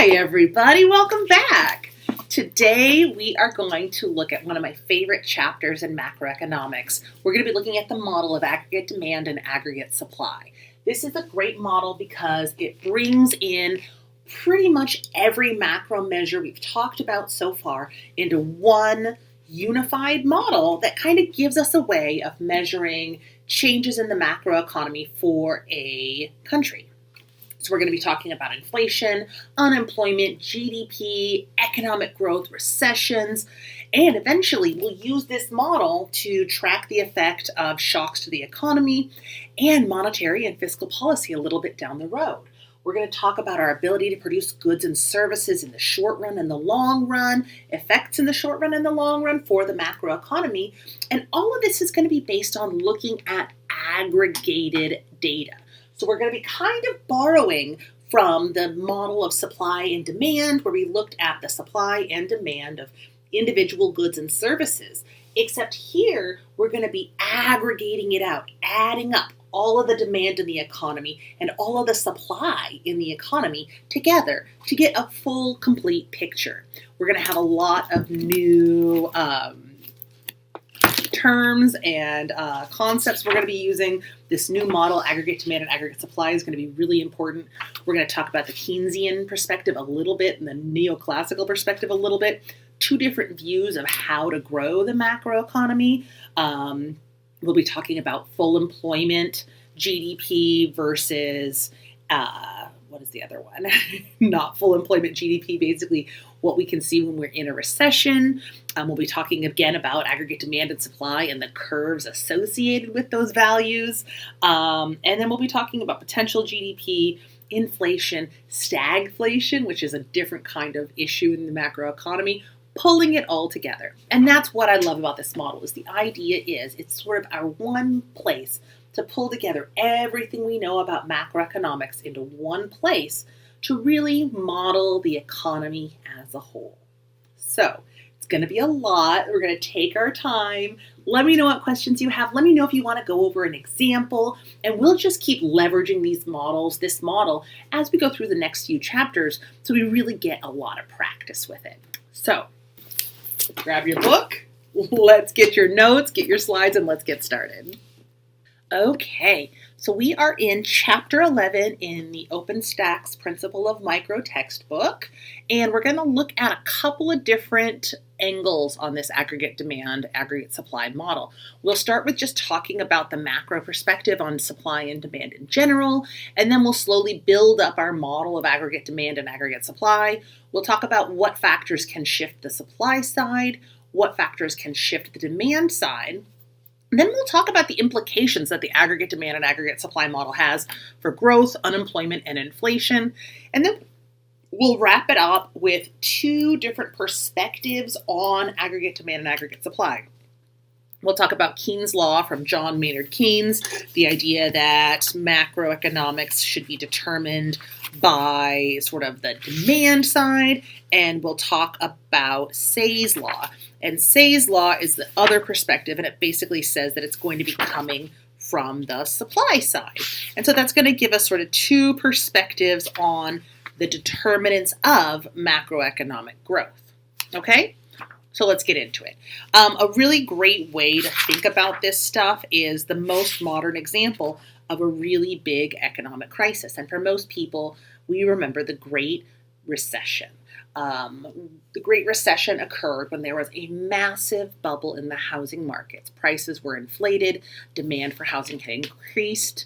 Hi everybody, welcome back. Today we are going to look at one of my favorite chapters in macroeconomics. We're going to be looking at the model of aggregate demand and aggregate supply. This is a great model because it brings in pretty much every macro measure we've talked about so far into one unified model that kind of gives us a way of measuring changes in the macroeconomy for a country. So we're going to be talking about inflation, unemployment, GDP, economic growth, recessions, and eventually we'll use this model to track the effect of shocks to the economy and monetary and fiscal policy a little bit down the road. We're going to talk about our ability to produce goods and services in the short run and the long run, effects in the short run and the long run for the macroeconomy, and all of this is going to be based on looking at aggregated data. So we're going to be kind of borrowing from the model of supply and demand, where we looked at the supply and demand of individual goods and services. Except here, we're going to be aggregating it out, adding up all of the demand in the economy and all of the supply in the economy together to get a full, complete picture. We're going to have a lot of new terms and concepts we're going to be using. This new model, aggregate demand and aggregate supply, is going to be really important. We're going to talk about the Keynesian perspective a little bit and the neoclassical perspective a little bit. Two different views of how to grow the macroeconomy. We'll be talking about full employment, GDP versus, what is the other one? Not full employment GDP, basically what we can see when we're in a recession. We'll be talking again about aggregate demand and supply and the curves associated with those values. And then we'll be talking about potential GDP, inflation, stagflation, which is a different kind of issue in the macroeconomy, pulling it all together. And that's what I love about this model, is the idea is it's sort of our one place to pull together everything we know about macroeconomics into one place to really model the economy as a whole. So it's going to be a lot. We're going to take our time. Let me know what questions you have. Let me know if you want to go over an example, and we'll just keep leveraging this model, as we go through the next few chapters, so we really get a lot of practice with it. So grab your book, let's get your notes, get your slides, and let's get started. Okay, so we are in Chapter 11 in the OpenStax Principle of Micro textbook, and we're going to look at a couple of different angles on this aggregate demand, aggregate supply model. We'll start with just talking about the macro perspective on supply and demand in general, and then we'll slowly build up our model of aggregate demand and aggregate supply. We'll talk about what factors can shift the supply side, what factors can shift the demand side. Then we'll talk about the implications that the aggregate demand and aggregate supply model has for growth, unemployment, and inflation. And then we'll wrap it up with two different perspectives on aggregate demand and aggregate supply. We'll talk about Keynes' law from John Maynard Keynes, the idea that macroeconomics should be determined by sort of the demand side, and we'll talk about Say's law. And Say's law is the other perspective, and it basically says that it's going to be coming from the supply side. And so that's going to give us sort of two perspectives on the determinants of macroeconomic growth. Okay? So let's get into it. A really great way to think about this stuff is the most modern example of a really big economic crisis. And for most people, we remember the Great Recession. The Great Recession occurred when there was a massive bubble in the housing markets. Prices were inflated, demand for housing had increased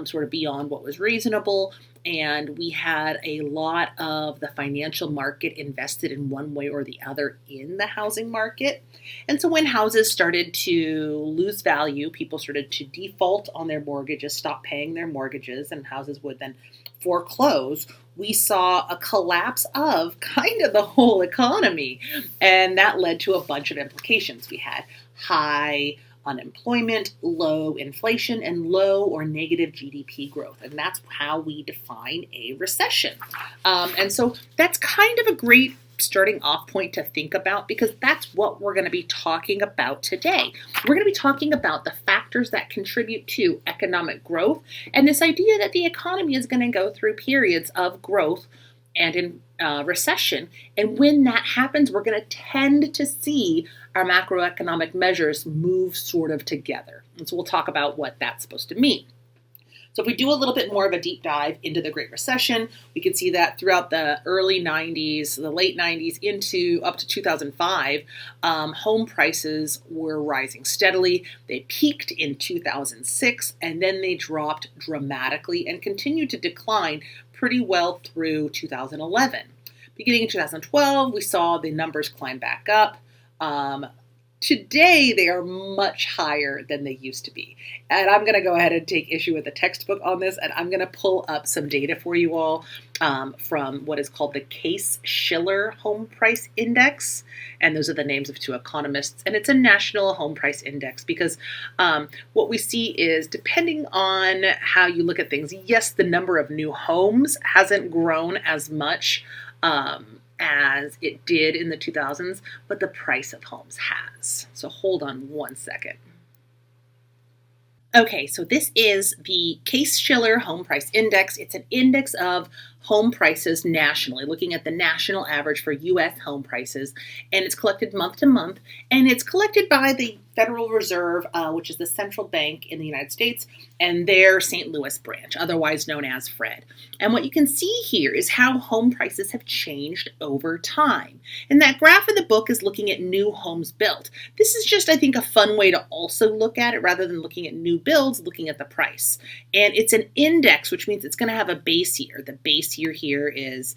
sort of beyond what was reasonable, and we had a lot of the financial market invested in one way or the other in the housing market. And so when houses started to lose value, people started to default on their mortgages, stop paying their mortgages, and houses would then foreclose. We saw a collapse of kind of the whole economy, and that led to a bunch of implications. We had high unemployment, low inflation, and low or negative GDP growth. And that's how we define a recession. And so that's kind of a great starting off point to think about, because that's what we're going to be talking about today. We're going to be talking about the factors that contribute to economic growth and this idea that the economy is going to go through periods of growth and in recession. And when that happens, we're going to tend to see our macroeconomic measures move sort of together. And so we'll talk about what that's supposed to mean. So if we do a little bit more of a deep dive into the Great Recession, we can see that throughout the early 90s, the late 90s, into up to 2005, home prices were rising steadily. They peaked in 2006, and then they dropped dramatically and continued to decline pretty well through 2011. Beginning in 2012, we saw the numbers climb back up. Today, they are much higher than they used to be. And I'm going to go ahead and take issue with the textbook on this, and I'm going to pull up some data for you all from what is called the Case-Shiller Home Price Index. And those are the names of two economists. And it's a national home price index because what we see is, depending on how you look at things, yes, the number of new homes hasn't grown as much as it did in the 2000s, but the price of homes has. So hold on one second. Okay, so this is the Case-Shiller Home Price Index. It's an index of home prices nationally, looking at the national average for U.S. home prices, and it's collected month to month, and it's collected by the Federal Reserve, which is the central bank in the United States, and their St. Louis branch, otherwise known as Fred. And what you can see here is how home prices have changed over time. And that graph in the book is looking at new homes built. This is just, I think, a fun way to also look at it rather than looking at new builds, looking at the price. And it's an index, which means it's going to have a base year. The base year here is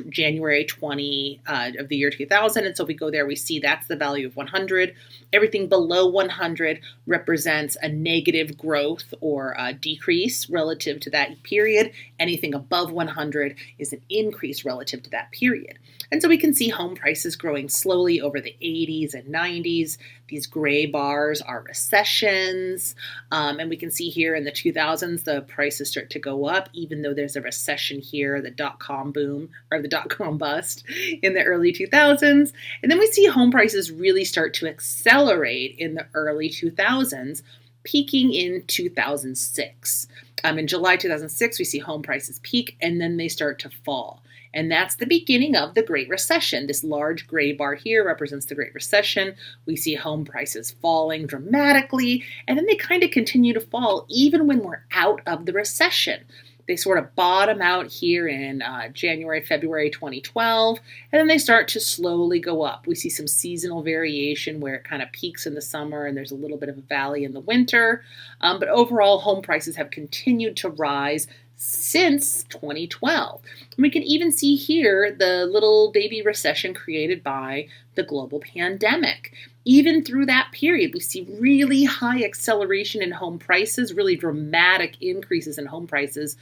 January 20 of the year 2000. And so if we go there, we see that's the value of 100. Everything below 100 represents a negative growth or a decrease relative to that period. Anything above 100 is an increase relative to that period. And so we can see home prices growing slowly over the 80s and 90s. These gray bars are recessions. And we can see here in the 2000s, the prices start to go up, even though there's a recession here, the dot-com boom or the dot-com bust in the early 2000s. And then we see home prices really start to accelerate in the early 2000s, peaking in 2006. In July 2006, we see home prices peak, and then they start to fall. And that's the beginning of the Great Recession. This large gray bar here represents the Great Recession. We see home prices falling dramatically, and then they kind of continue to fall even when we're out of the recession. They sort of bottom out here in January, February 2012, and then they start to slowly go up. We see some seasonal variation where it kind of peaks in the summer and there's a little bit of a valley in the winter. But overall, home prices have continued to rise since 2012. And we can even see here the little baby recession created by the global pandemic. Even through that period, we see really high acceleration in home prices, really dramatic increases in home prices.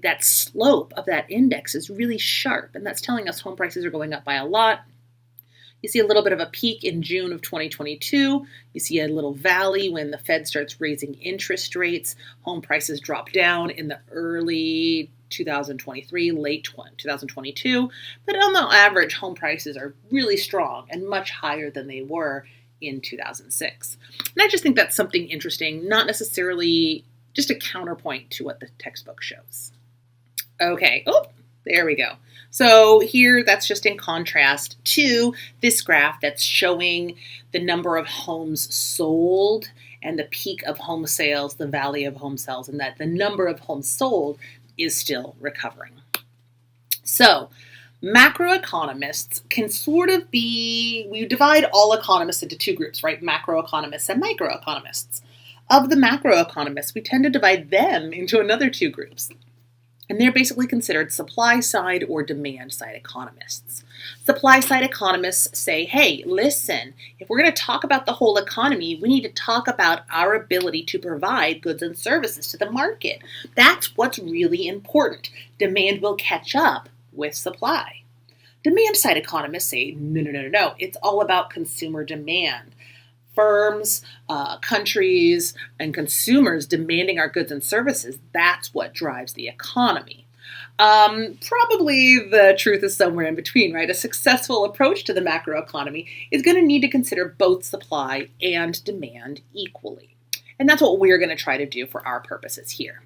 That slope of that index is really sharp, and that's telling us home prices are going up by a lot. You see a little bit of a peak in June of 2022. You see a little valley when the Fed starts raising interest rates. Home prices drop down in the early 2023, late 2022. But on the average, home prices are really strong and much higher than they were in 2006. And I just think that's something interesting, not necessarily just a counterpoint to what the textbook shows. Okay, there we go. So here, that's just in contrast to this graph that's showing the number of homes sold and the peak of home sales, the valley of home sales, and that the number of homes sold is still recovering. So macroeconomists can sort of be, we divide all economists into two groups, right? Macroeconomists and microeconomists. Of the macroeconomists, we tend to divide them into another two groups. And they're basically considered supply side or demand side economists. Supply side economists say, hey, listen, if we're going to talk about the whole economy, we need to talk about our ability to provide goods and services to the market. That's what's really important. Demand will catch up with supply. Demand side economists say, no, it's all about consumer demand. Firms, countries, and consumers demanding our goods and services, that's what drives the economy. Probably the truth is somewhere in between, right? A successful approach to the macroeconomy is going to need to consider both supply and demand equally. And that's what we're going to try to do for our purposes here.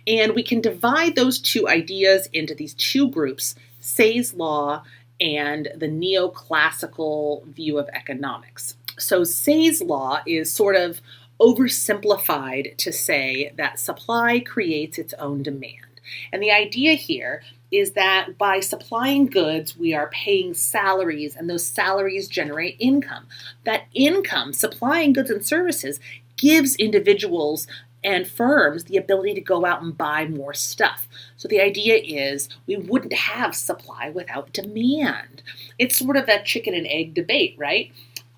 And we can divide those two ideas into these two groups Say's law and the neoclassical view of economics. So Say's law is sort of oversimplified to say that supply creates its own demand. And the idea here is that by supplying goods, we are paying salaries, and those salaries generate income. That income, supplying goods and services, gives individuals and firms the ability to go out and buy more stuff. So the idea is we wouldn't have supply without demand. It's sort of that chicken and egg debate, right?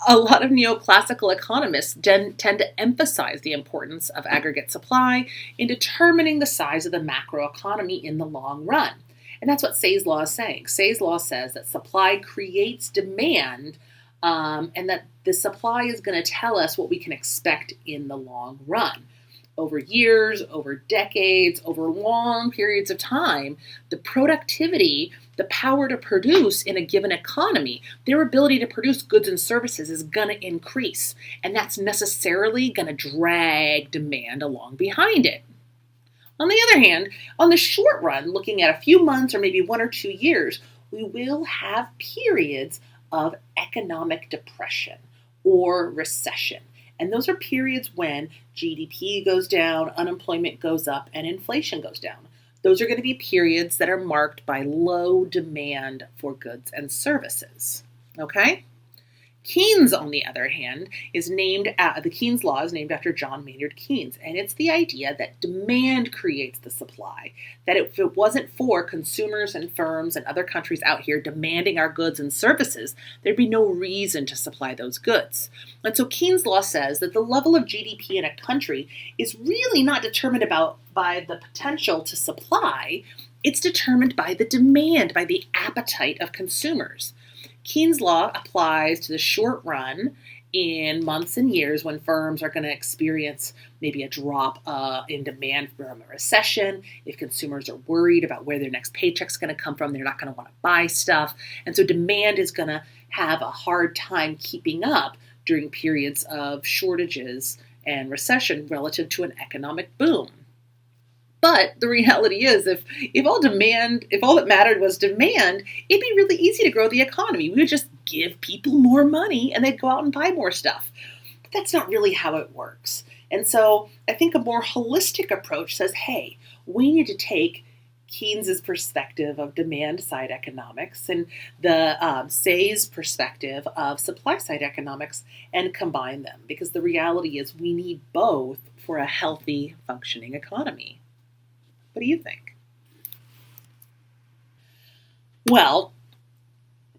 A lot of neoclassical economists tend to emphasize the importance of aggregate supply in determining the size of the macroeconomy in the long run. And that's what Say's law is saying. Say's law says that supply creates demand, and that the supply is going to tell us what we can expect in the long run. Over years, over decades, over long periods of time, the productivity, the power to produce in a given economy, their ability to produce goods and services is going to increase. And that's necessarily going to drag demand along behind it. On the other hand, on the short run, looking at a few months or maybe 1 or 2 years, we will have periods of economic depression or recession. And those are periods when GDP goes down, unemployment goes up, and inflation goes down. Those are going to be periods that are marked by low demand for goods and services. Okay? Keynes, on the other hand, the Keynes law is named after John Maynard Keynes, and it's the idea that demand creates the supply, that if it wasn't for consumers and firms and other countries out here demanding our goods and services, there'd be no reason to supply those goods. And so Keynes law says that the level of GDP in a country is really not determined by the potential to supply, it's determined by the demand, by the appetite of consumers. Keynes law applies to the short run in months and years when firms are going to experience maybe a drop in demand from a recession. If consumers are worried about where their next paycheck's going to come from, they're not going to want to buy stuff. And so demand is going to have a hard time keeping up during periods of shortages and recession relative to an economic boom. But the reality is, if all that mattered was demand, it'd be really easy to grow the economy. We would just give people more money and they'd go out and buy more stuff. But that's not really how it works. And so I think a more holistic approach says, hey, we need to take Keynes's perspective of demand-side economics and the Say's perspective of supply-side economics and combine them. Because the reality is we need both for a healthy, functioning economy. What do you think? Well,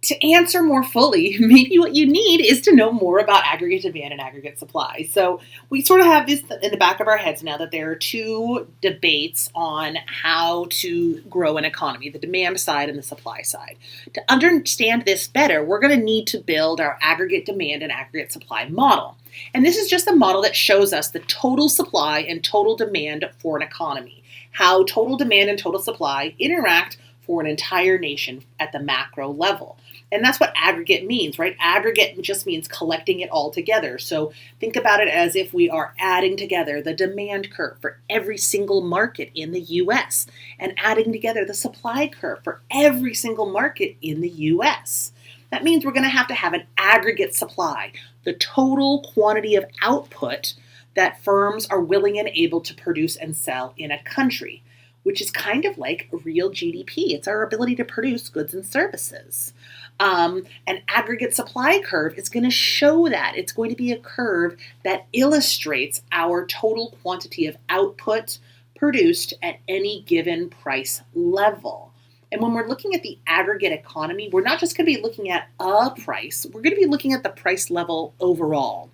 to answer more fully, maybe what you need is to know more about aggregate demand and aggregate supply. So we sort of have this in the back of our heads now that there are two debates on how to grow an economy, the demand side and the supply side. To understand this better, we're going to need to build our aggregate demand and aggregate supply model. And this is just a model that shows us the total supply and total demand for an economy, how total demand and total supply interact for an entire nation at the macro level. And that's what aggregate means, right? Aggregate just means collecting it all together. So think about it as if we are adding together the demand curve for every single market in the US and adding together the supply curve for every single market in the US. That means we're going to have an aggregate supply, the total quantity of output that firms are willing and able to produce and sell in a country, which is kind of like real GDP. It's our ability to produce goods and services. An aggregate supply curve is going to show that. It's going to be a curve that illustrates our total quantity of output produced at any given price level. And when we're looking at the aggregate economy, we're not just going to be looking at a price, we're going to be looking at the price level overall.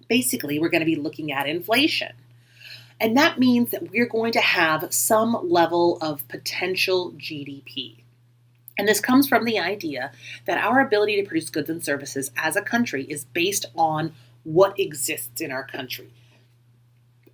Basically, we're going to be looking at inflation. And that means that we're going to have some level of potential GDP. And this comes from the idea that our ability to produce goods and services as a country is based on what exists in our country.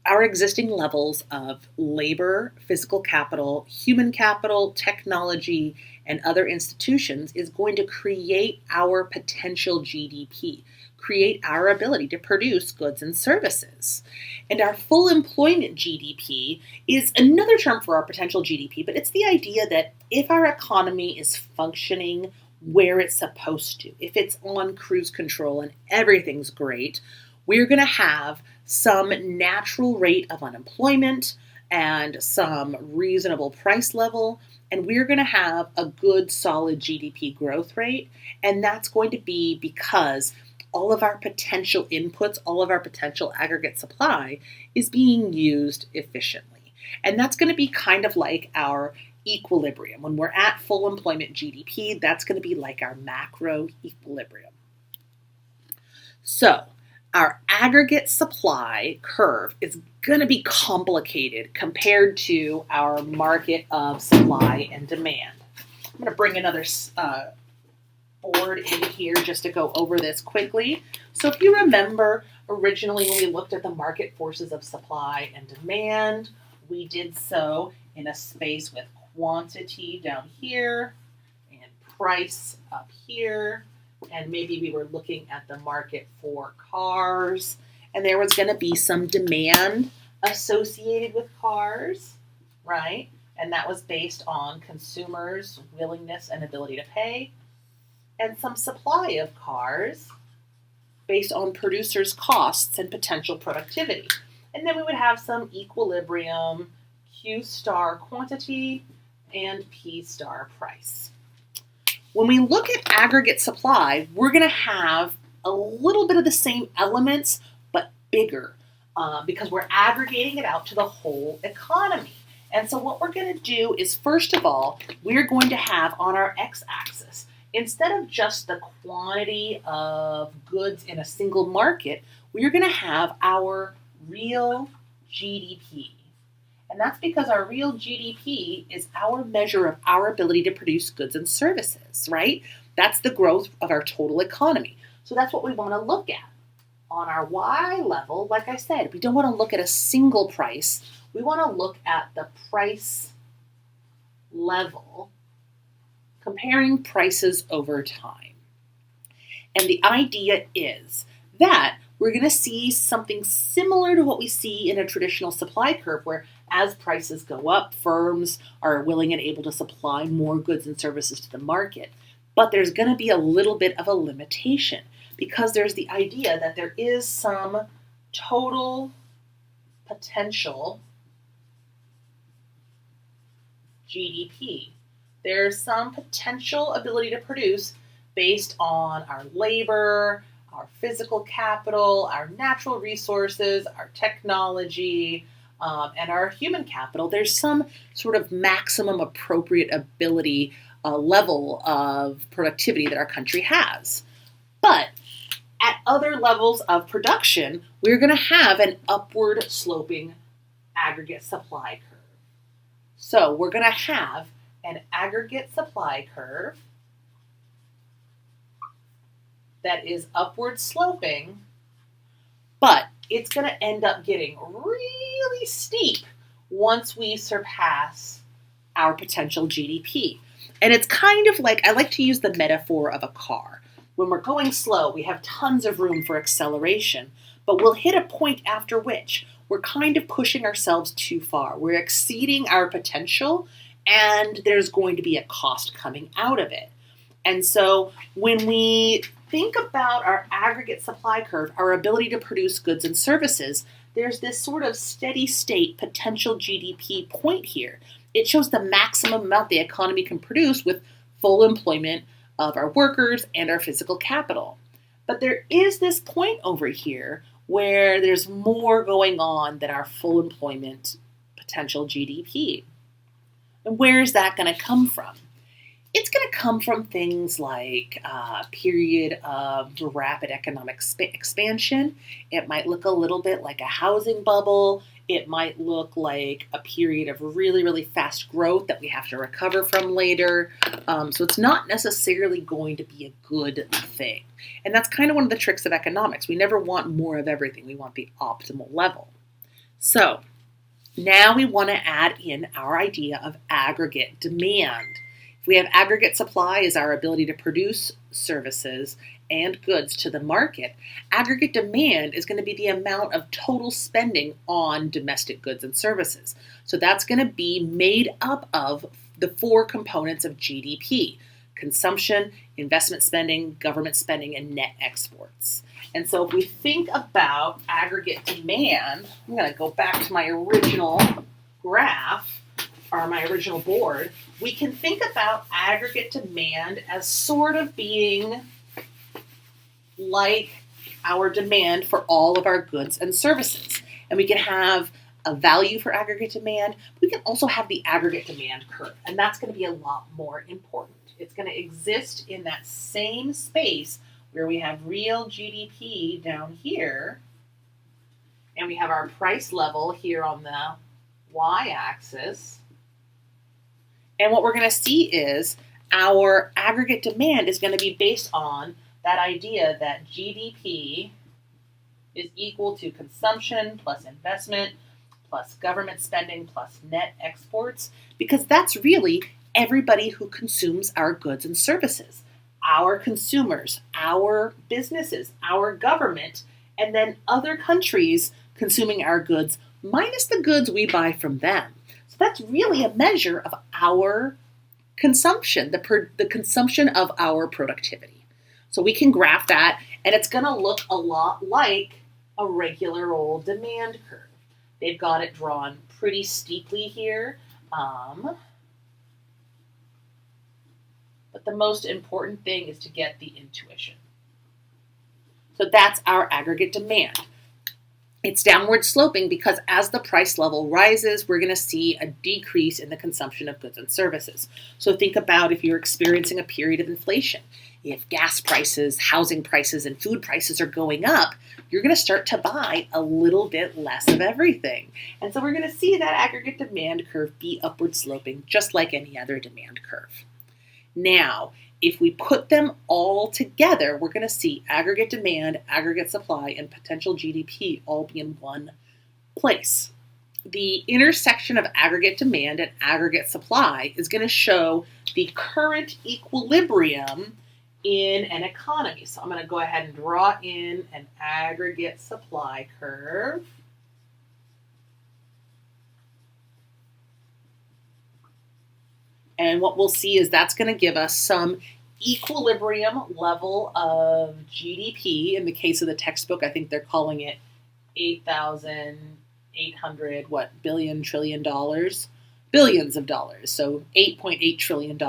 Our existing levels of labor, physical capital, human capital, technology, and other institutions is going to create our potential GDP, create our ability to produce goods and services. And our full employment GDP is another term for our potential GDP, but it's the idea that if our economy is functioning where it's supposed to, if it's on cruise control and everything's great, we're going to have some natural rate of unemployment and some reasonable price level, and we're going to have a good, solid GDP growth rate, and that's going to be because all of our potential inputs, all of our potential aggregate supply is being used efficiently. And that's going to be kind of like our equilibrium. When we're at full employment GDP, that's going to be like our macro equilibrium. So, our aggregate supply curve is going to be complicated compared to our market of supply and demand. I'm going to bring another board in here just to go over this quickly. So if you remember, originally when we looked at the market forces of supply and demand, we did so in a space with quantity down here and price up here. And maybe we were looking at the market for cars, and there was going to be some demand associated with cars, right? And that was based on consumers' willingness and ability to pay, and some supply of cars based on producers' costs and potential productivity. And then we would have some equilibrium, Q star quantity, and P star price. When we look at aggregate supply, we're going to have a little bit of the same elements, but bigger, because we're aggregating it out to the whole economy. And so what we're going to do is, first of all, we're going to have on our x-axis, instead of just the quantity of goods in a single market, we're going to have our real GDP. And that's because our real GDP is our measure of our ability to produce goods and services, right? That's the growth of our total economy. So that's what we want to look at. On our Y level, like I said, we don't want to look at a single price. We want to look at the price level, comparing prices over time. And the idea is that we're going to see something similar to what we see in a traditional supply curve, where as prices go up, firms are willing and able to supply more goods and services to the market. But there's going to be a little bit of a limitation, because there's the idea that there is some total potential GDP. There's some potential ability to produce based on our labor, our physical capital, our natural resources, our technology, and our human capital. There's some sort of maximum appropriate ability level of productivity that our country has. But at other levels of production, we're going to have an upward sloping aggregate supply curve. So we're going to have an aggregate supply curve that is upward sloping, but it's going to end up getting really steep once we surpass our potential GDP. And it's kind of like, I like to use the metaphor of a car. When we're going slow, we have tons of room for acceleration, but we'll hit a point after which we're kind of pushing ourselves too far. We're exceeding our potential, and there's going to be a cost coming out of it. And so when we think about our aggregate supply curve, our ability to produce goods and services, there's this sort of steady state potential GDP point here. It shows the maximum amount the economy can produce with full employment of our workers and our physical capital. But there is this point over here where there's more going on than our full employment potential GDP. And where is that going to come from? It's going to come from things like a period of rapid economic expansion. It might look a little bit like a housing bubble. It might look like a period of really, really fast growth that we have to recover from later. So it's not necessarily going to be a good thing. And that's kind of one of the tricks of economics. We never want more of everything. We want the optimal level. So now we want to add in our idea of aggregate demand. If we have aggregate supply as our ability to produce services and goods to the market, aggregate demand is going to be the amount of total spending on domestic goods and services. So that's going to be made up of the four components of GDP: consumption, investment spending, government spending, and net exports. And so if we think about aggregate demand, I'm going to go back to my original graph or my original board. We can think about aggregate demand as sort of being like our demand for all of our goods and services. And we can have a value for aggregate demand. We can also have the aggregate demand curve, and that's going to be a lot more important. It's going to exist in that same space where we have real GDP down here, and we have our price level here on the y-axis. And what we're going to see is our aggregate demand is going to be based on that idea that GDP is equal to consumption plus investment plus government spending plus net exports, because that's really everybody who consumes our goods and services. Our consumers, our businesses, our government, and then other countries consuming our goods minus the goods we buy from them. So that's really a measure of our consumption, the consumption of our productivity. So we can graph that, and it's going to look a lot like a regular old demand curve. They've got it drawn pretty steeply here. But the most important thing is to get the intuition. So that's our aggregate demand. It's downward sloping because as the price level rises, we're going to see a decrease in the consumption of goods and services. So think about if you're experiencing a period of inflation. If gas prices, housing prices, and food prices are going up, you're going to start to buy a little bit less of everything. And so we're going to see that aggregate demand curve be upward sloping, just like any other demand curve. Now, if we put them all together, we're going to see aggregate demand, aggregate supply, and potential GDP all be in one place. The intersection of aggregate demand and aggregate supply is going to show the current equilibrium in an economy. So I'm going to go ahead and draw in an aggregate supply curve. And what we'll see is that's going to give us some equilibrium level of GDP. In the case of the textbook, I think they're calling it 8,800 trillion dollars, billions of dollars. So $8.8 trillion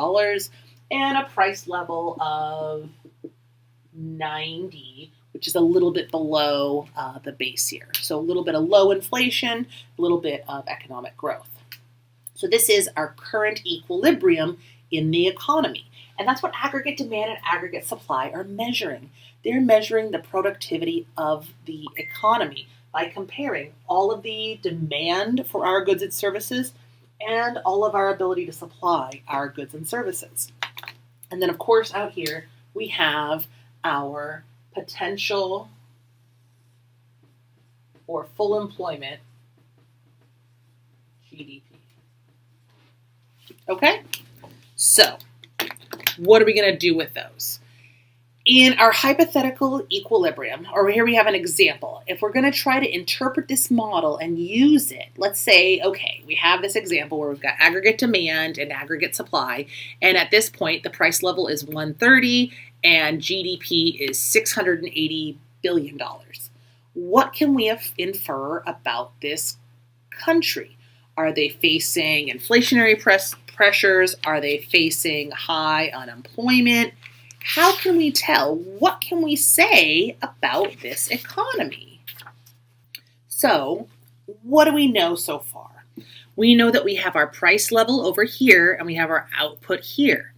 and a price level of 90, which is a little bit below the base here. So a little bit of low inflation, a little bit of economic growth. So this is our current equilibrium in the economy. And that's what aggregate demand and aggregate supply are measuring. They're measuring the productivity of the economy by comparing all of the demand for our goods and services and all of our ability to supply our goods and services. And then, of course, out here we have our potential for full employment GDP. Okay? So, what are we going to do with those? In our hypothetical equilibrium, or here we have an example, if we're going to try to interpret this model and use it, let's say, okay, we have this example where we've got aggregate demand and aggregate supply, and at this point the price level is 130 and GDP is $680 billion. What can we infer about this country? Are they facing inflationary pressures? Are they facing high unemployment? How can we tell? What can we say about this economy? So, what do we know so far? We know that we have our price level over here and we have our output here.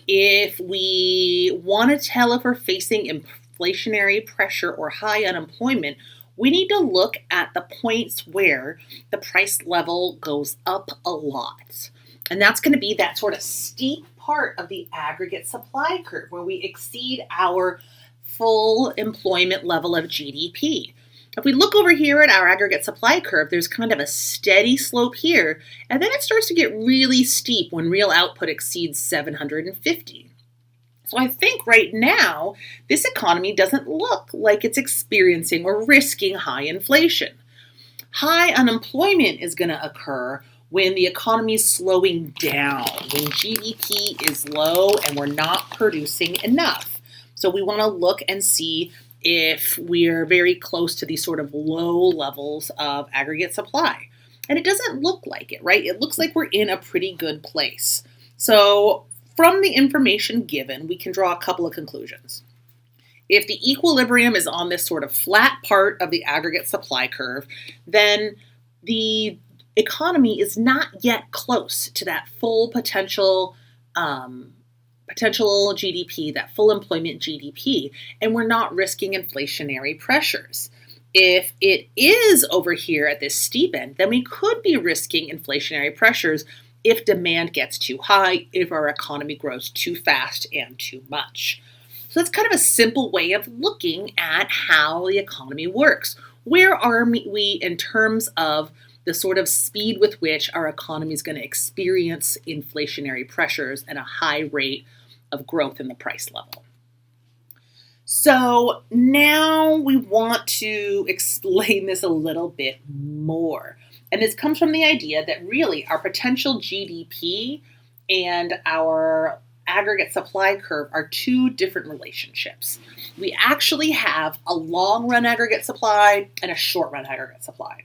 If we want to tell if we're facing inflationary pressure or high unemployment, we need to look at the points where the price level goes up a lot. And that's going to be that sort of steep part of the aggregate supply curve where we exceed our full employment level of GDP. If we look over here at our aggregate supply curve, there's kind of a steady slope here, and then it starts to get really steep when real output exceeds 750. So I think right now, this economy doesn't look like it's experiencing or risking high inflation. High unemployment is going to occur when the economy is slowing down, when GDP is low and we're not producing enough. So we want to look and see if we're very close to these sort of low levels of aggregate supply. And it doesn't look like it, right? It looks like we're in a pretty good place. So from the information given, we can draw a couple of conclusions. If the equilibrium is on this sort of flat part of the aggregate supply curve, then the economy is not yet close to that full potential GDP, that full employment GDP, and we're not risking inflationary pressures. If it is over here at this steep end, then we could be risking inflationary pressures if demand gets too high, if our economy grows too fast and too much. So that's kind of a simple way of looking at how the economy works. Where are we in terms of the sort of speed with which our economy is going to experience inflationary pressures and a high rate of growth in the price level? So now we want to explain this a little bit more. And this comes from the idea that really our potential GDP and our aggregate supply curve are two different relationships. We actually have a long-run aggregate supply and a short-run aggregate supply.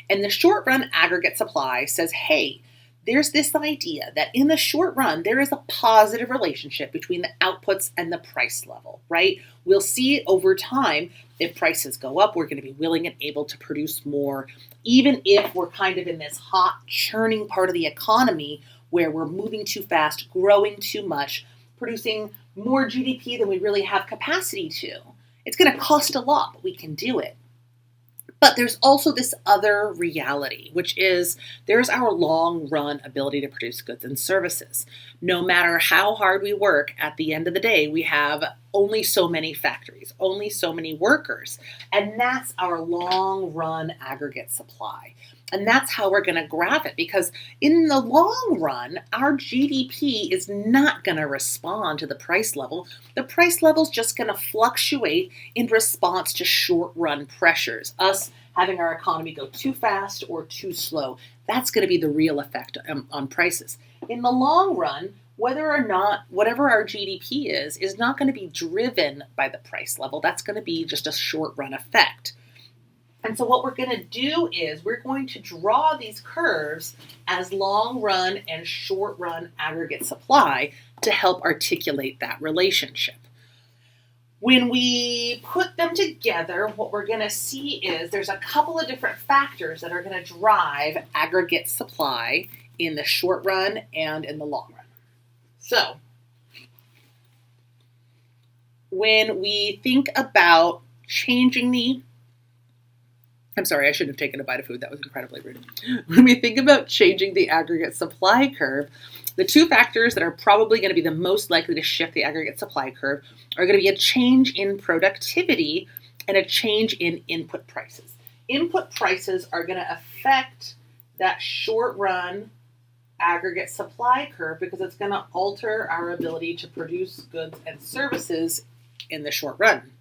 And the short-run aggregate supply says, hey, there's this idea that in the short run, there is a positive relationship between the outputs and the price level, right? We'll see over time, if prices go up, we're going to be willing and able to produce more, even if we're kind of in this hot churning part of the economy where we're moving too fast, growing too much, producing more GDP than we really have capacity to. It's going to cost a lot, but we can do it. But there's also this other reality, which is there's our long run ability to produce goods and services. No matter how hard we work, at the end of the day, we have only so many factories, only so many workers. And that's our long run aggregate supply. And that's how we're going to graph it, because in the long run, our GDP is not going to respond to the price level. The price level is just going to fluctuate in response to short run pressures, us having our economy go too fast or too slow. That's going to be the real effect on prices. In the long run, whether or not whatever our GDP is not going to be driven by the price level. That's going to be just a short run effect. And so what we're going to do is we're going to draw these curves as long run and short run aggregate supply to help articulate that relationship. When we put them together, what we're going to see is there's a couple of different factors that are going to drive aggregate supply in the short run and in the long run. So when we think about changing I'm sorry, I shouldn't have taken a bite of food. That was incredibly rude. When we think about changing the aggregate supply curve, the two factors that are probably going to be the most likely to shift the aggregate supply curve are going to be a change in productivity and a change in input prices. Input prices are going to affect that short-run aggregate supply curve because it's going to alter our ability to produce goods and services in the short run.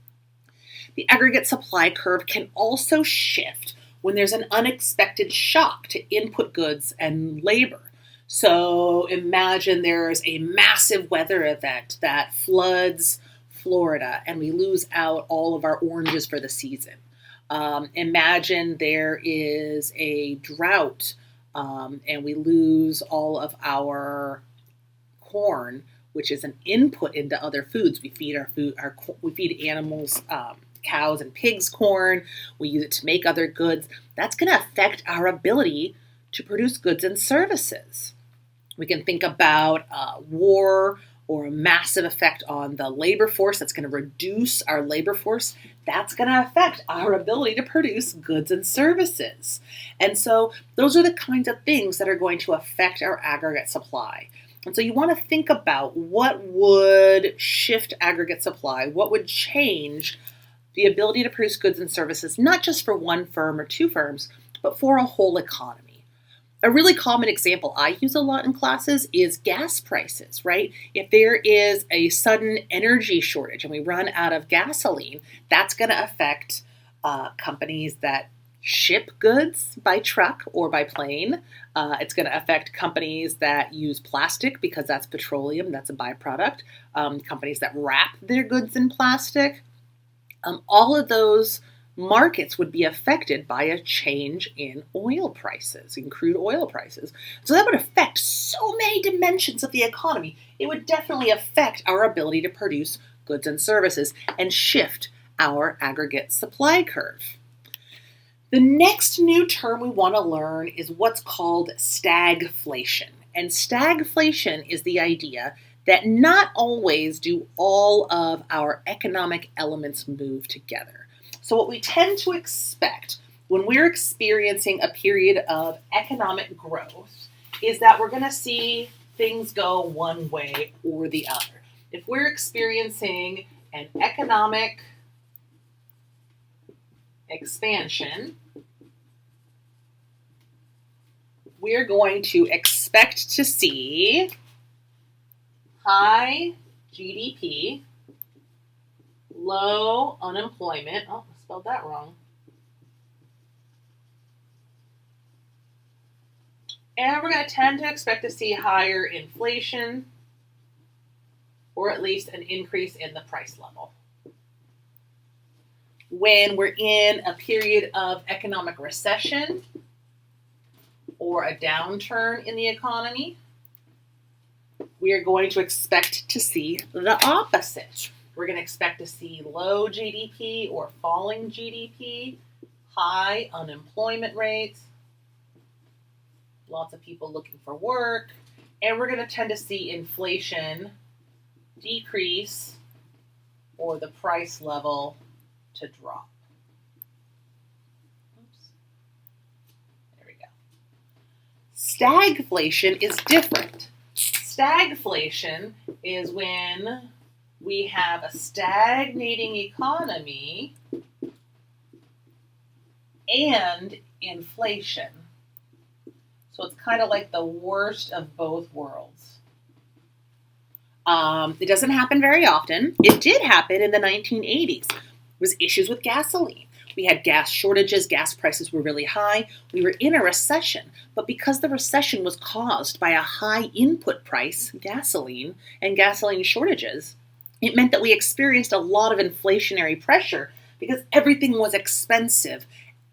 The aggregate supply curve can also shift when there's an unexpected shock to input goods and labor. So imagine there's a massive weather event that floods Florida and we lose out all of our oranges for the season. Imagine there is a drought and we lose all of our corn, which is an input into other foods. We feed we feed animals, cows and pigs corn. We use it to make other goods. That's going to affect our ability to produce goods and services. We can think about war or a massive effect on the labor force that's going to reduce our labor force. That's going to affect our ability to produce goods and services. And so those are the kinds of things that are going to affect our aggregate supply. And so you want to think about what would shift aggregate supply, what would change the ability to produce goods and services, not just for one firm or two firms, but for a whole economy. A really common example I use a lot in classes is gas prices, right? If there is a sudden energy shortage and we run out of gasoline, that's going to affect companies that ship goods by truck or by plane. It's going to affect companies that use plastic because that's petroleum, that's a byproduct. Companies that wrap their goods in plastic. All of those markets would be affected by a change in oil prices, in crude oil prices. So that would affect so many dimensions of the economy. It would definitely affect our ability to produce goods and services and shift our aggregate supply curve. The next new term we want to learn is what's called stagflation. And stagflation is the idea that not always do all of our economic elements move together. So what we tend to expect when we're experiencing a period of economic growth is that we're going to see things go one way or the other. If we're experiencing an economic expansion, we're going to expect to see high GDP, low unemployment. Oh, I spelled that wrong. And we're going to tend to expect to see higher inflation, or at least an increase in the price level. When we're in a period of economic recession or a downturn in the economy, we are going to expect to see the opposite. We're going to expect to see low GDP or falling GDP, high unemployment rates, lots of people looking for work, and we're going to tend to see inflation decrease or the price level to drop. Oops. There we go. Stagflation is different. Stagflation is when we have a stagnating economy and inflation. So it's kind of like the worst of both worlds. It doesn't happen very often. It did happen in the 1980s. There was issues with gasoline. We had gas shortages, gas prices were really high. We were in a recession, but because the recession was caused by a high input price, gasoline, and gasoline shortages, it meant that we experienced a lot of inflationary pressure because everything was expensive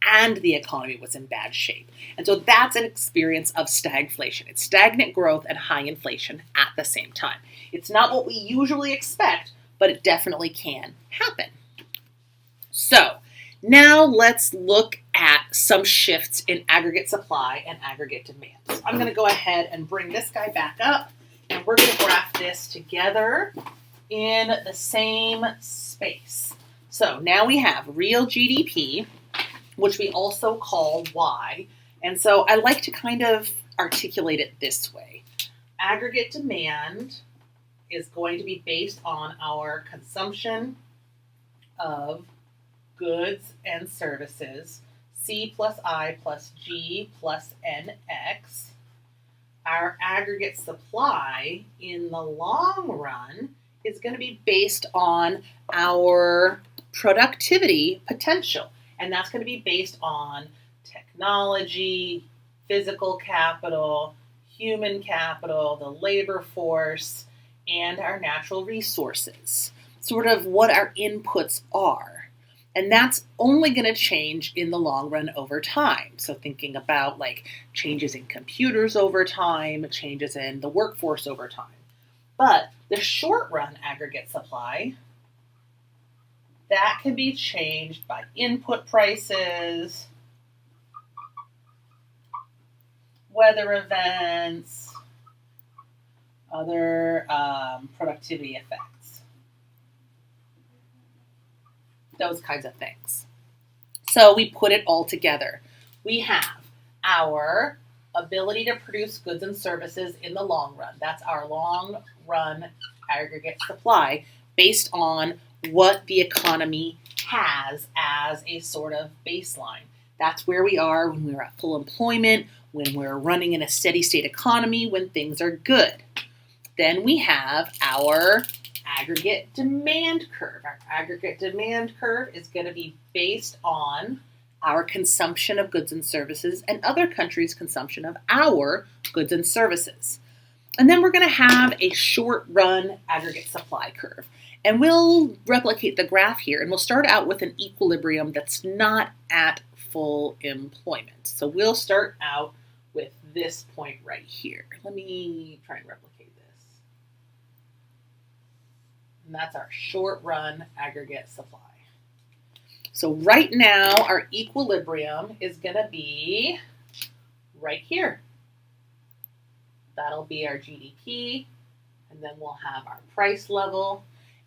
and the economy was in bad shape. And so that's an experience of stagflation. It's stagnant growth and high inflation at the same time. It's not what we usually expect, but it definitely can happen. So now let's look at some shifts in aggregate supply and aggregate demand. So I'm going to go ahead and bring this guy back up, and we're going to graph this together in the same space. So now we have real GDP, which we also call Y. And so I like to kind of articulate it this way. Aggregate demand is going to be based on our consumption of goods and services, C plus I plus G plus NX. Our aggregate supply in the long run is going to be based on our productivity potential. And that's going to be based on technology, physical capital, human capital, the labor force, and our natural resources. Sort of what our inputs are. And that's only going to change in the long run over time. So thinking about like changes in computers over time, changes in the workforce over time. But the short run aggregate supply, that can be changed by input prices, weather events, other productivity effects, those kinds of things. So we put it all together. We have our ability to produce goods and services in the long run. That's our long run aggregate supply based on what the economy has as a sort of baseline. That's where we are when we're at full employment, when we're running in a steady state economy, when things are good. Then we have our aggregate demand curve. Our aggregate demand curve is going to be based on our consumption of goods and services and other countries' consumption of our goods and services. And then we're going to have a short-run aggregate supply curve. And we'll replicate the graph here, and we'll start out with an equilibrium that's not at full employment. So we'll start out with this point right here. Let me try and replicate this. And that's our short-run aggregate supply. So right now, our equilibrium is going to be right here. That'll be our GDP, and then we'll have our price level,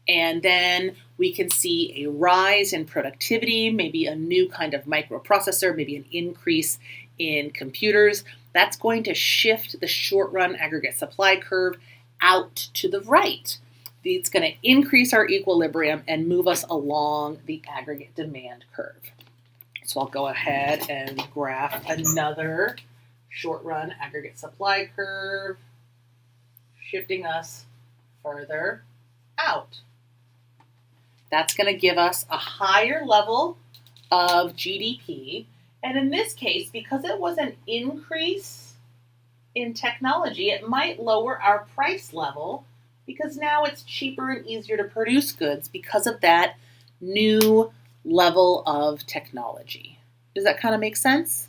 and then we can see a rise in productivity, maybe a new kind of microprocessor, maybe an increase in computers. That's going to shift the short-run aggregate supply curve out to the right. It's going to increase our equilibrium and move us along the aggregate demand curve. So I'll go ahead and graph another short-run aggregate supply curve, shifting us further out. That's going to give us a higher level of GDP. And in this case, because it was an increase in technology, it might lower our price level because now it's cheaper and easier to produce goods because of that new level of technology. Does that kind of make sense?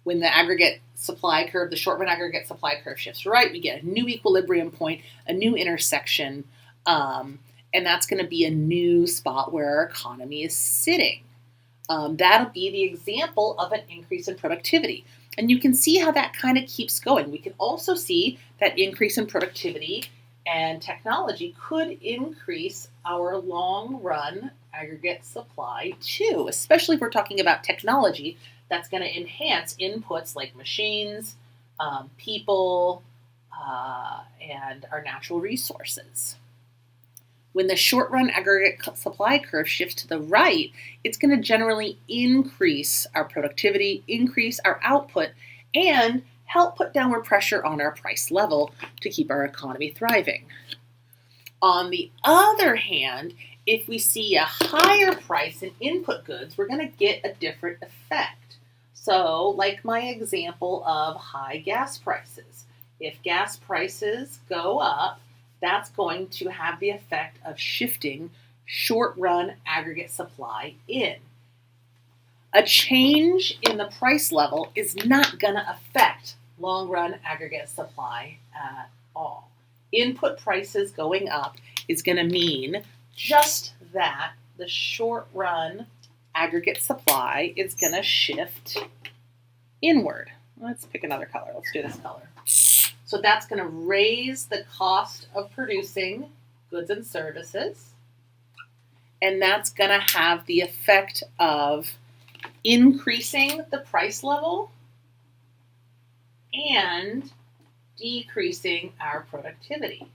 When the aggregate supply curve, the short-run aggregate supply curve shifts right, we get a new equilibrium point, a new intersection, and that's going to be a new spot where our economy is sitting. That'll be the example of an increase in productivity. And you can see how that kind of keeps going. We can also see that increase in productivity and technology could increase our long-run aggregate supply too, especially if we're talking about technology that's going to enhance inputs like machines, people, and our natural resources. When the short-run aggregate supply curve shifts to the right, it's going to generally increase our productivity, increase our output, and help put downward pressure on our price level to keep our economy thriving. On the other hand, if we see a higher price in input goods, we're going to get a different effect. So, like my example of high gas prices. If gas prices go up, that's going to have the effect of shifting short-run aggregate supply in. A change in the price level is not going to affect long-run aggregate supply at all. Input prices going up is going to mean just that the short-run aggregate supply is going to shift inward. Let's pick another color. Let's do this color. So that's going to raise the cost of producing goods and services. And that's going to have the effect of increasing the price level and decreasing our productivity.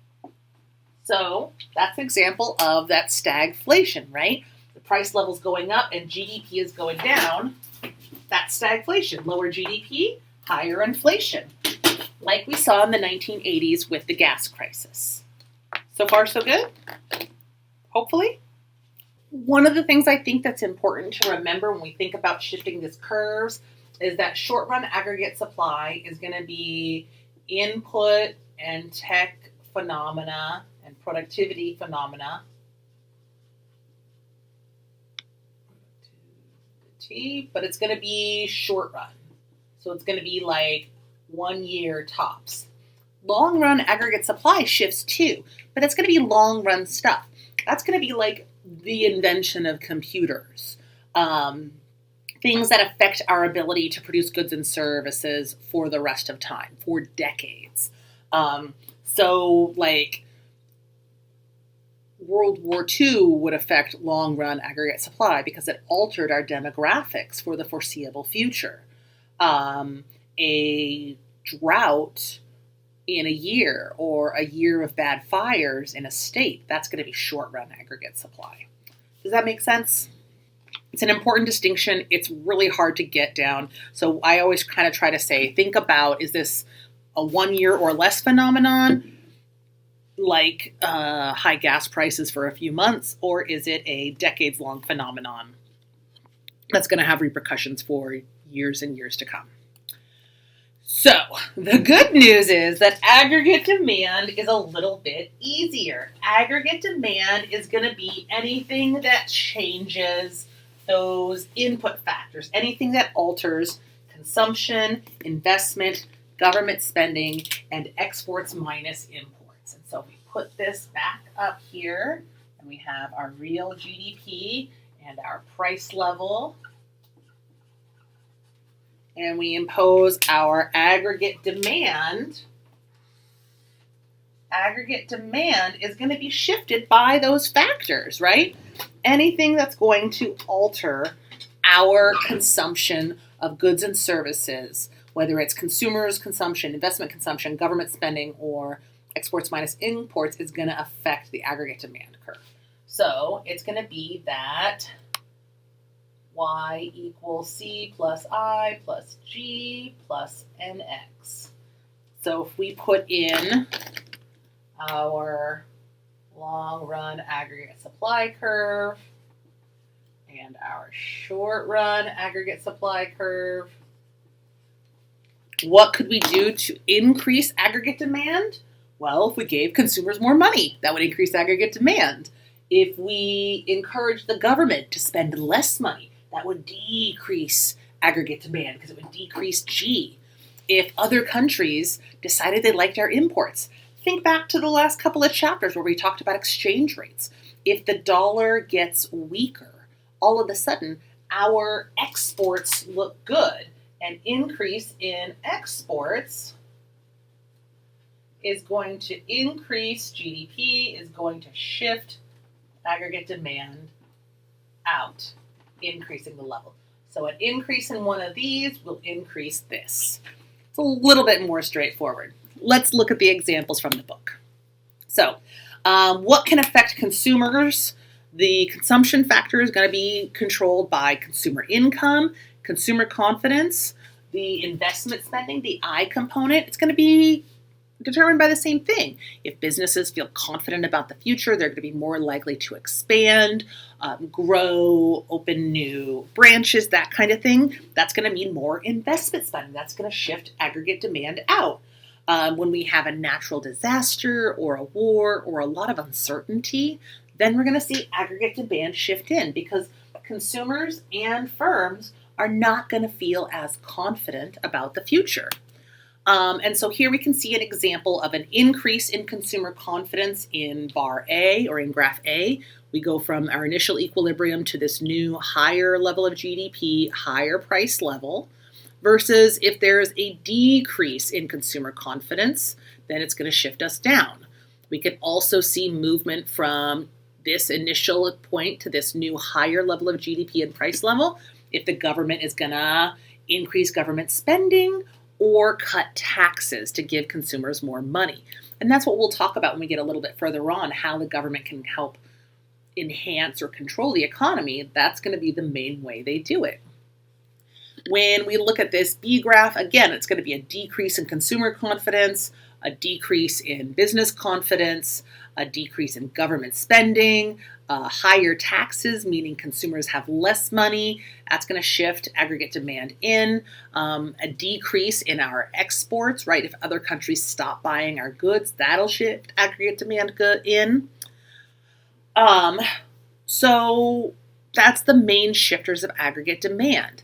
So that's an example of that stagflation, right? The price level's going up and GDP is going down. That's stagflation. Lower GDP, higher inflation, like we saw in the 1980s with the gas crisis. So far, so good? Hopefully. One of the things I think that's important to remember when we think about shifting these curves is that short-run aggregate supply is going to be input and tech phenomena and productivity phenomena. But it's going to be short-run. So it's going to be like 1 year tops. Long-run aggregate supply shifts too, but that's going to be long-run stuff. That's going to be like the invention of computers. Things that affect our ability to produce goods and services for the rest of time, for decades. So like World War II would affect long-run aggregate supply because it altered our demographics for the foreseeable future. A drought in a year or a year of bad fires in a state, that's going to be short-run aggregate supply. Does that make sense? It's an important distinction. It's really hard to get down. So I always kind of try to say, think about, is this a 1 year or less phenomenon, like high gas prices for a few months, or is it a decades-long phenomenon that's going to have repercussions for years and years to come? So the good news is that aggregate demand is a little bit easier. Aggregate demand is going to be anything that changes those input factors, anything that alters consumption, investment, government spending, and exports minus imports. And so if we put this back up here, and we have our real GDP and our price level, and we impose our aggregate demand is going to be shifted by those factors, right? Anything that's going to alter our consumption of goods and services, whether it's consumers' consumption, investment consumption, government spending, or exports minus imports, is going to affect the aggregate demand curve. So it's going to be that y equals c plus I plus g plus nx. So if we put in our long-run aggregate supply curve and our short-run aggregate supply curve, what could we do to increase aggregate demand? Well, if we gave consumers more money, that would increase aggregate demand. If we encourage the government to spend less money, that would decrease aggregate demand because it would decrease G. If other countries decided they liked our imports, think back to the last couple of chapters where we talked about exchange rates. If the dollar gets weaker, all of a sudden our exports look good. An increase in exports is going to increase GDP, is going to shift aggregate demand out, increasing the level. So an increase in one of these will increase this. It's a little bit more straightforward. Let's look at the examples from the book. So what can affect consumers? The consumption factor is going to be controlled by consumer income, consumer confidence. The investment spending, the I component, it's going to be determined by the same thing. If businesses feel confident about the future, they're going to be more likely to expand, grow, open new branches, that kind of thing. That's going to mean more investment spending. That's going to shift aggregate demand out. When we have a natural disaster or a war or a lot of uncertainty, then we're going to see aggregate demand shift in because consumers and firms are not going to feel as confident about the future. And so here we can see an example of an increase in consumer confidence in bar A or in graph A. We go from our initial equilibrium to this new higher level of GDP, higher price level, versus if there's a decrease in consumer confidence, then it's going to shift us down. We can also see movement from this initial point to this new higher level of GDP and price level if the government is going to increase government spending or cut taxes to give consumers more money. And that's what we'll talk about when we get a little bit further on, how the government can help enhance or control the economy. That's going to be the main way they do it. When we look at this B graph, again, it's going to be a decrease in consumer confidence, a decrease in business confidence, a decrease in government spending, higher taxes, meaning consumers have less money. That's going to shift aggregate demand in. A decrease in our exports, right? If other countries stop buying our goods, that'll shift aggregate demand in. So that's the main shifters of aggregate demand.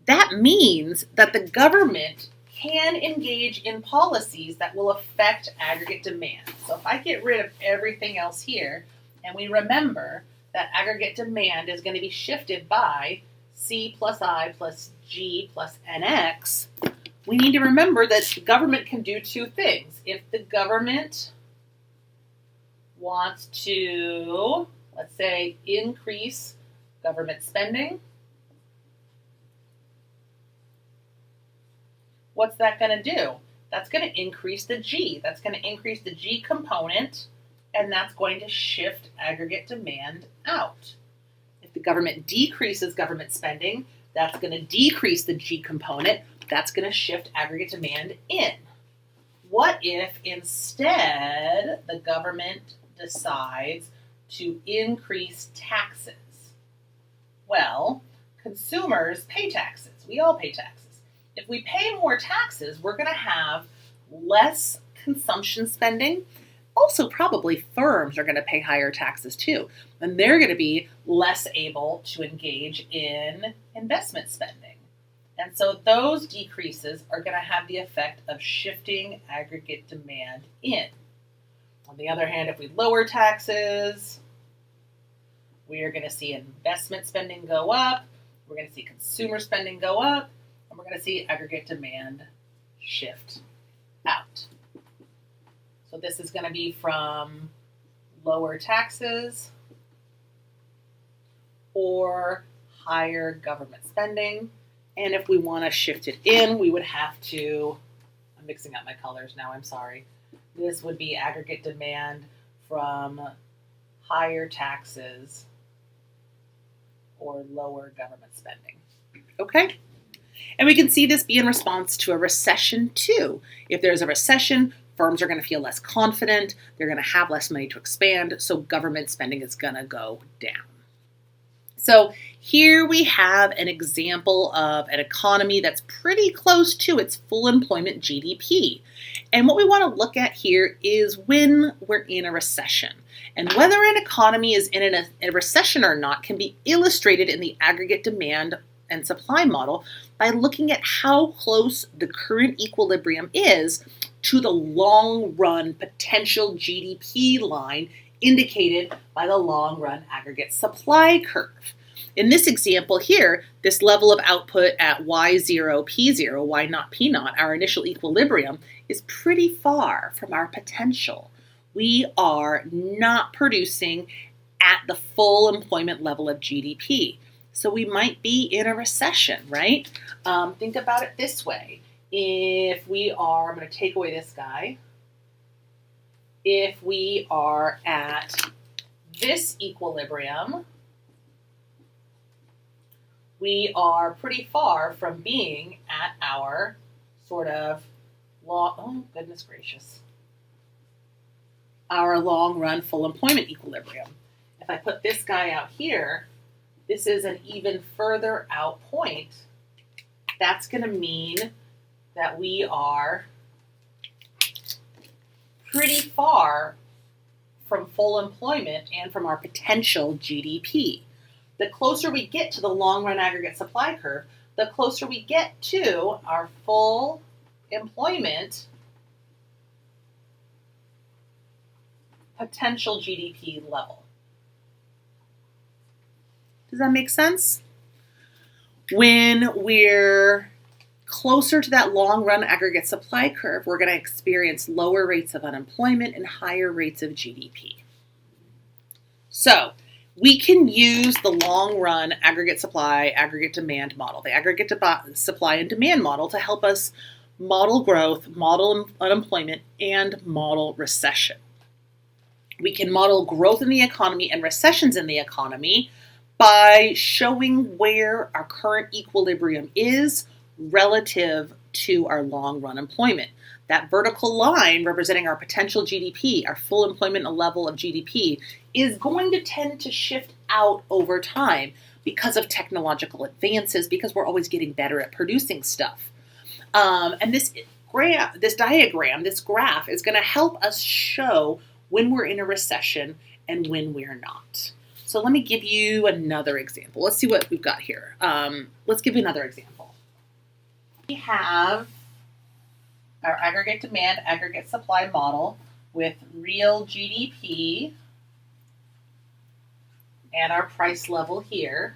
That means that the government can engage in policies that will affect aggregate demand. So if I get rid of everything else here, and we remember that aggregate demand is going to be shifted by C plus I plus G plus NX, we need to remember that the government can do two things. If the government wants to, let's say, increase government spending, what's that going to do? That's going to increase the G. That's going to increase the G component, and that's going to shift aggregate demand out. If The government decreases government spending. That's going to decrease the G component. That's going to shift aggregate demand in. What if instead the government decides to increase taxes? Well, consumers pay taxes. We all pay taxes. If we pay more taxes, we're going to have less consumption spending. Also, probably firms are going to pay higher taxes too, and they're going to be less able to engage in investment spending. And so those decreases are going to have the effect of shifting aggregate demand in. On the other hand, if we lower taxes, we are going to see investment spending go up, we're going to see consumer spending go up, and we're going to see aggregate demand shift out. So this is going to be from lower taxes or higher government spending. And if we want to shift it in, we would have to, I'm mixing up my colors now, I'm sorry. This would be aggregate demand from higher taxes or lower government spending. Okay? And we can see this be in response to a recession too. If there's a recession, firms are going to feel less confident, they're going to have less money to expand, so government spending is going to go down. So here we have an example of an economy that's pretty close to its full employment GDP. And what we want to look at here is when we're in a recession. And whether an economy is in a recession or not can be illustrated in the aggregate demand and supply model by looking at how close the current equilibrium is to the long-run potential GDP line indicated by the long-run aggregate supply curve. In this example here, this level of output at Y0, P0, Y naught, P naught, our initial equilibrium, is pretty far from our potential. We are not producing at the full employment level of GDP. So we might be in a recession, right? Think about it this way. If we are, I'm going to take away this guy. If we are at this equilibrium, we are pretty far from being at our sort of oh goodness gracious, our long run full employment equilibrium. If I put this guy out here, this is an even further out point. That's going to mean that we are pretty far from full employment and from our potential GDP. The closer we get to the long-run aggregate supply curve, the closer we get to our full employment potential GDP level. Does that make sense? When we're closer to that long-run aggregate supply curve, we're going to experience lower rates of unemployment and higher rates of GDP. So we can use the long-run aggregate supply, aggregate demand model, the aggregate supply and demand model to help us model growth, model unemployment, and model recession. We can model growth in the economy and recessions in the economy by showing where our current equilibrium is relative to our long-run employment. That vertical line representing our potential GDP, our full employment level of GDP, is going to tend to shift out over time because of technological advances, because we're always getting better at producing stuff. And this graph is going to help us show when we're in a recession and when we're not. So let me give you another example. Let's see what we've got here. Let's give you another example. We have our aggregate demand, aggregate supply model with real GDP and our price level here.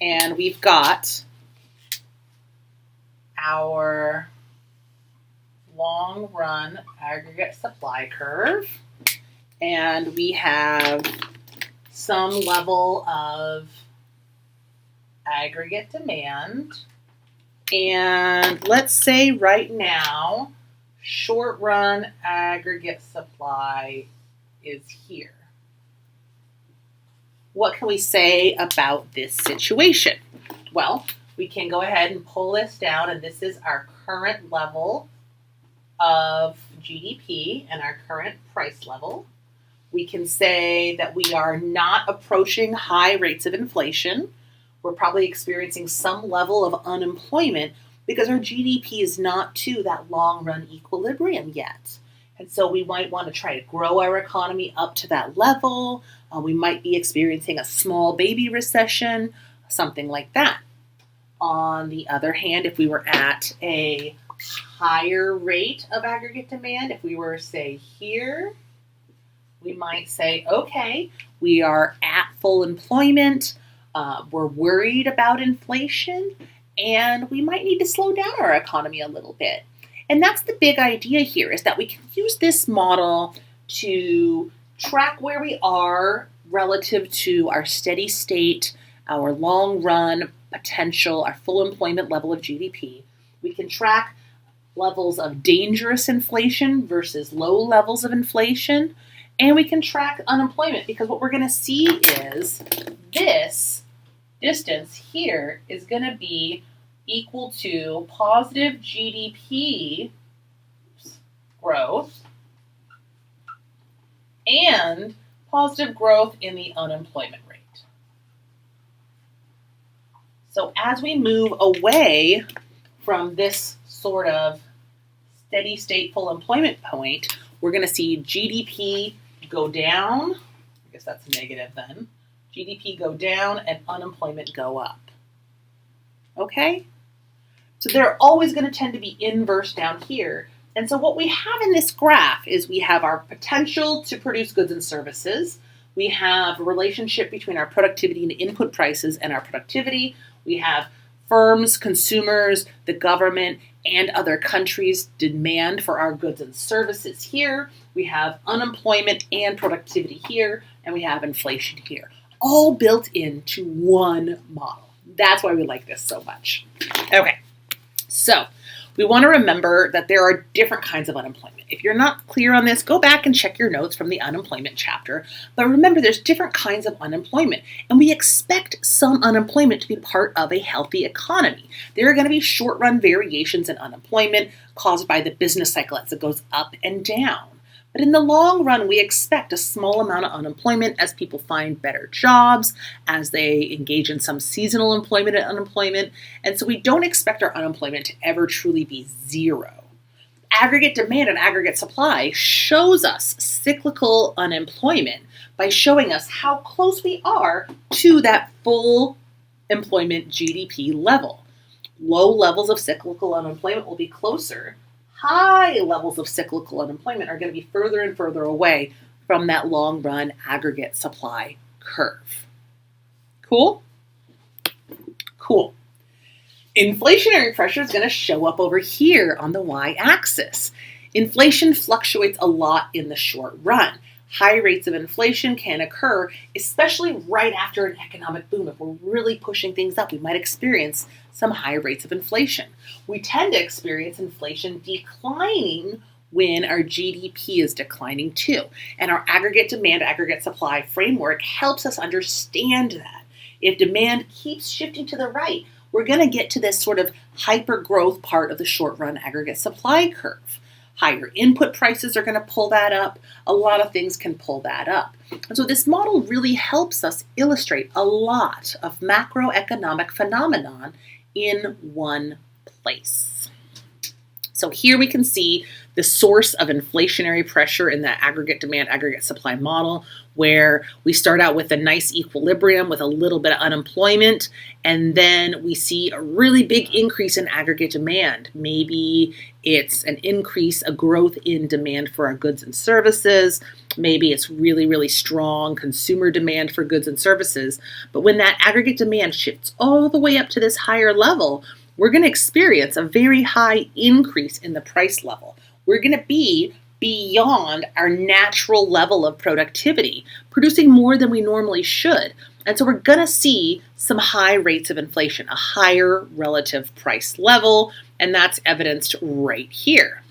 And we've got our long-run aggregate supply curve. And we have some level of aggregate demand. And let's say right now, short-run aggregate supply is here. what can we say about this situation? Well, we can go ahead and pull this down, and this is our current level of GDP and our current price level. We can say that we are not approaching high rates of inflation. We're probably experiencing some level of unemployment because our GDP is not to that long-run equilibrium yet. And so we might want to try to grow our economy up to that level. We might be experiencing a small baby recession, something like that. On the other hand, if we were at a higher rate of aggregate demand, if we were, say, here, we might say, okay, we are at full employment, we're worried about inflation, and we might need to slow down our economy a little bit. And that's the big idea here, is that we can use this model to track where we are relative to our steady state, our long run potential, our full employment level of GDP. We can track levels of dangerous inflation versus low levels of inflation. And we can track unemployment, because what we're going to see is this distance here is going to be equal to positive GDP growth and positive growth in the unemployment rate. So as we move away from this sort of steady state full employment point, we're going to see GDP go down. I guess that's negative then. GDP go down and unemployment go up. Okay? So they're always going to tend to be inverse down here. And so what we have in this graph is we have our potential to produce goods and services. We have a relationship between our productivity and input prices and our productivity. We have firms, consumers, the government, and other countries' demand for our goods and services here. We have unemployment and productivity here, and we have inflation here, all built into one model. That's why we like this so much. Okay, so we want to remember that there are different kinds of unemployment. If you're not clear on this, go back and check your notes from the unemployment chapter. But remember, there's different kinds of unemployment, and we expect some unemployment to be part of a healthy economy. There are going to be short-run variations in unemployment caused by the business cycle as it goes up and down. But in the long run, we expect a small amount of unemployment as people find better jobs, as they engage in some seasonal employment and unemployment. And so we don't expect our unemployment to ever truly be zero. Aggregate demand and aggregate supply shows us cyclical unemployment by showing us how close we are to that full employment GDP level. Low levels of cyclical unemployment will be closer. High levels of cyclical unemployment are going to be further and further away from that long-run aggregate supply curve. Cool? Cool. Inflationary pressure is going to show up over here on the y-axis. Inflation fluctuates a lot in the short run. High rates of inflation can occur, especially right after an economic boom. If we're really pushing things up, we might experience some high rates of inflation. We tend to experience inflation declining when our GDP is declining too. And our aggregate demand, aggregate supply framework helps us understand that. If demand keeps shifting to the right, we're going to get to this sort of hyper growth part of the short run aggregate supply curve. Higher input prices are going to pull that up. A lot of things can pull that up. And so this model really helps us illustrate a lot of macroeconomic phenomenon in one place. So here we can see the source of inflationary pressure in that aggregate demand, aggregate supply model, where we start out with a nice equilibrium with a little bit of unemployment, and then we see a really big increase in aggregate demand. Maybe it's an increase, a growth in demand for our goods and services. Maybe it's really, really strong consumer demand for goods and services. But when that aggregate demand shifts all the way up to this higher level, we're going to experience a very high increase in the price level. We're going to be beyond our natural level of productivity, producing more than we normally should. And so we're going to see some high rates of inflation, a higher relative price level, and that's evidenced right here.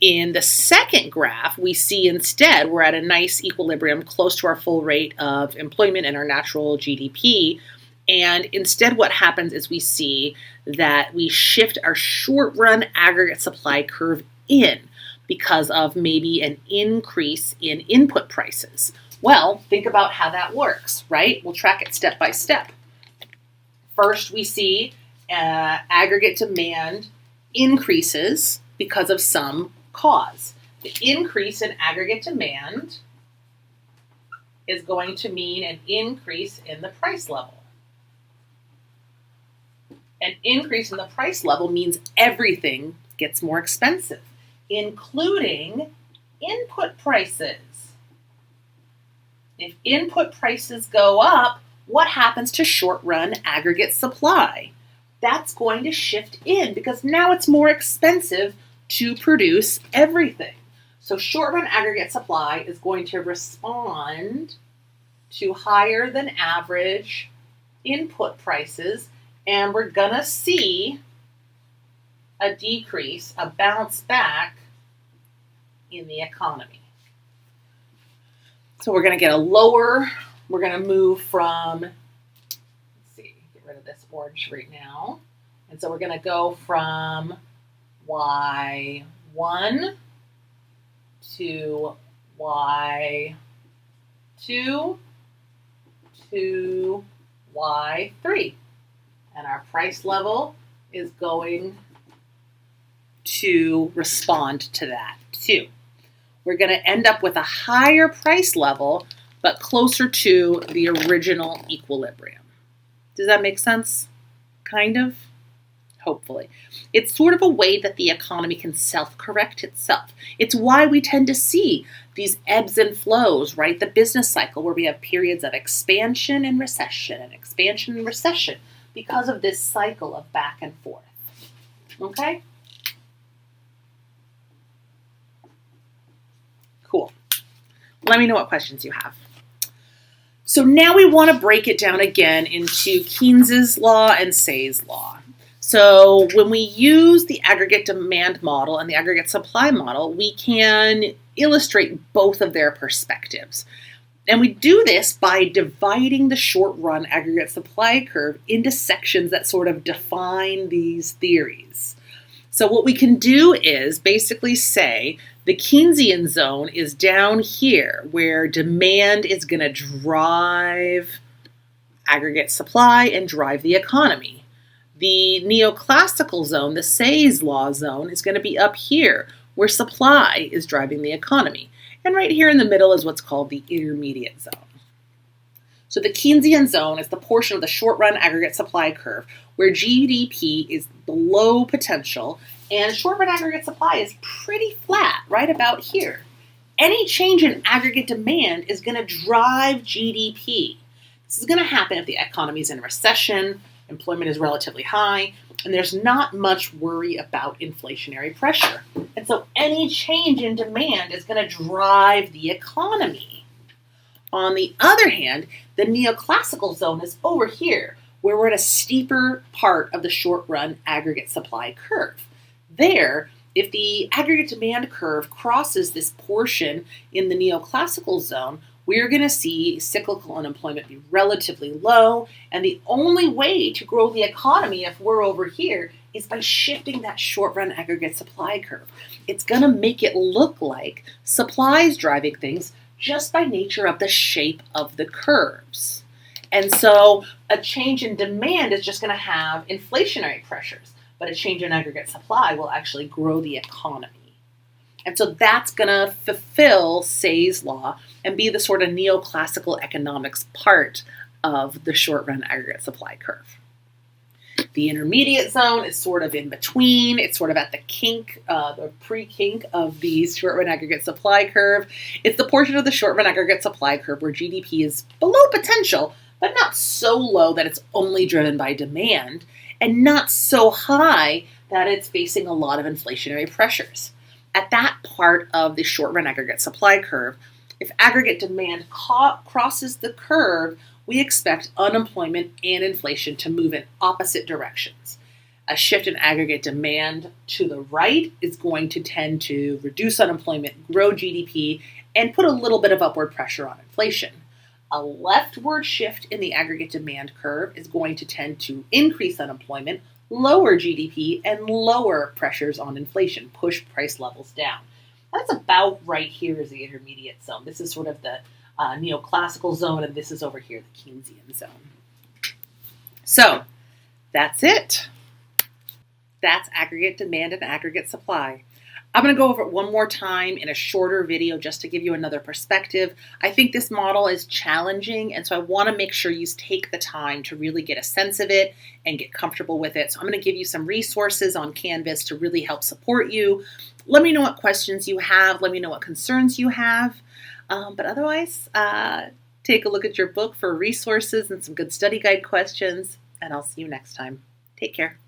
In the second graph, we see instead we're at a nice equilibrium close to our full rate of employment and our natural GDP. And instead what happens is we see that we shift our short-run aggregate supply curve in because of maybe an increase in input prices. Well, think about how that works, right? We'll track it step by step. First, we see aggregate demand increases because of some cause. The increase in aggregate demand is going to mean an increase in the price level. An increase in the price level means everything gets more expensive, including input prices. If input prices go up, what happens to short-run aggregate supply? That's going to shift in because now it's more expensive to produce everything. So short-run aggregate supply is going to respond to higher than average input prices, and we're going to see a decrease, a bounce back in the economy. So we're going to get a lower, we're going to move from, let's see, get rid of this orange right now. And so we're going to go from Y1 to Y2 to Y3. And our price level is going to respond to that too. We're going to end up with a higher price level, but closer to the original equilibrium. Does that make sense? Kind of? Hopefully. It's sort of a way that the economy can self-correct itself. It's why we tend to see these ebbs and flows, right? The business cycle where we have periods of expansion and recession and expansion and recession because of this cycle of back and forth. Okay? Cool. Let me know what questions you have. So now we want to break it down again into Keynes's law and Say's law. So when we use the aggregate demand model and the aggregate supply model, we can illustrate both of their perspectives. And we do this by dividing the short-run aggregate supply curve into sections that sort of define these theories. So what we can do is basically say the Keynesian zone is down here where demand is going to drive aggregate supply and drive the economy. The neoclassical zone, the Say's law zone, is going to be up here where supply is driving the economy. And right here in the middle is what's called the intermediate zone. So the Keynesian zone is the portion of the short-run aggregate supply curve where GDP is below potential and short-run aggregate supply is pretty flat, right about here. Any change in aggregate demand is going to drive GDP. This is going to happen if the economy is in a recession, employment is relatively high, and there's not much worry about inflationary pressure. And so any change in demand is going to drive the economy. On the other hand, the neoclassical zone is over here, where we're at a steeper part of the short-run aggregate supply curve. There, if the aggregate demand curve crosses this portion in the neoclassical zone, we're going to see cyclical unemployment be relatively low, and the only way to grow the economy if we're over here is by shifting that short-run aggregate supply curve. It's going to make it look like supply is driving things just by nature of the shape of the curves. And so a change in demand is just going to have inflationary pressures, but a change in aggregate supply will actually grow the economy. And so that's going to fulfill Say's law and be the sort of neoclassical economics part of the short-run aggregate supply curve. The intermediate zone is sort of in between. It's sort of at the kink, the pre-kink of the short-run aggregate supply curve. It's the portion of the short-run aggregate supply curve where GDP is below potential, but not so low that it's only driven by demand, and not so high that it's facing a lot of inflationary pressures. At that part of the short-run aggregate supply curve, if aggregate demand crosses the curve, we expect unemployment and inflation to move in opposite directions. A shift in aggregate demand to the right is going to tend to reduce unemployment, grow GDP, and put a little bit of upward pressure on inflation. A leftward shift in the aggregate demand curve is going to tend to increase unemployment, lower GDP, and lower pressures on inflation, push price levels down. That's about right here is the intermediate zone. This is sort of the neoclassical zone, and this is over here, the Keynesian zone. So that's it. That's aggregate demand and aggregate supply. I'm going to go over it one more time in a shorter video just to give you another perspective. I think this model is challenging, and so I want to make sure you take the time to really get a sense of it and get comfortable with it. So I'm going to give you some resources on Canvas to really help support you. Let me know what questions you have. Let me know what concerns you have. But otherwise, take a look at your book for resources and some good study guide questions, and I'll see you next time. Take care.